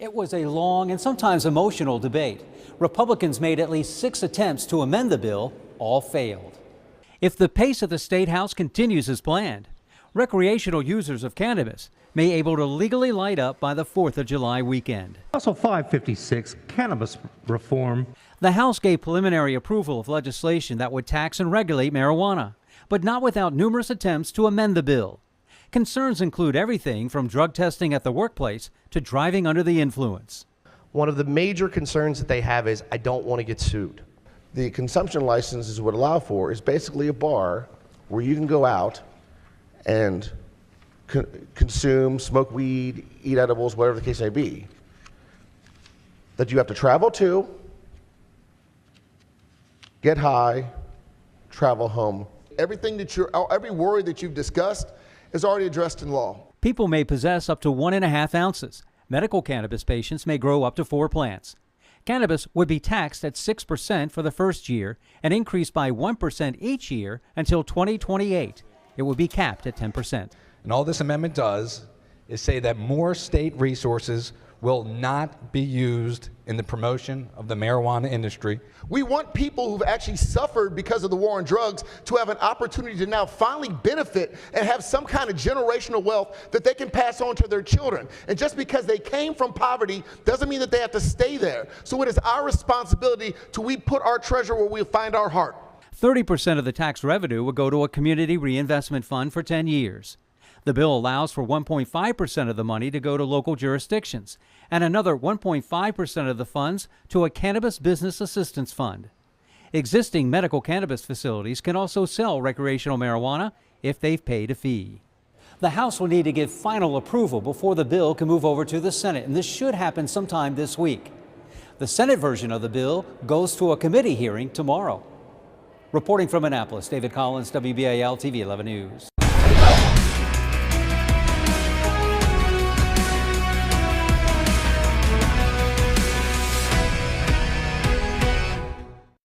It was a long and sometimes emotional debate. Republicans made at least 6 attempts to amend the bill, all failed. If the pace of the State House continues as planned, recreational users of cannabis may be able to legally light up by the 4th of July weekend. Also 556, cannabis reform. The House gave preliminary approval of legislation that would tax and regulate marijuana, but not without numerous attempts to amend the bill. Concerns include everything from drug testing at the workplace to driving under the influence. One of the major concerns that they have is, I don't want to get sued. The consumption licenses would allow for is basically a bar where you can go out and consume, smoke weed, eat edibles, whatever the case may be, that you have to travel to, get high, travel home. Every worry that you've discussed is already addressed in law. People may possess up to 1.5 ounces. Medical cannabis patients may grow up to 4 plants. Cannabis would be taxed at 6% for the first year and increased by 1% each year until 2028. It would be capped at 10%. And all this amendment does is say that more state resources will not be used in the promotion of the marijuana industry. We want people who've actually suffered because of the war on drugs to have an opportunity to now finally benefit and have some kind of generational wealth that they can pass on to their children. And just because they came from poverty doesn't mean that they have to stay there. So it is our responsibility to we put our treasure where we find our heart. 30% of the tax revenue would go to a community reinvestment fund for 10 years. The bill allows for 1.5% of the money to go to local jurisdictions and another 1.5% of the funds to a cannabis business assistance fund. Existing medical cannabis facilities can also sell recreational marijuana if they've paid a fee. The House will need to give final approval before the bill can move over to the Senate, and this should happen sometime this week. The Senate version of the bill goes to a committee hearing tomorrow. Reporting from Annapolis, David Collins, WBAL TV 11 News.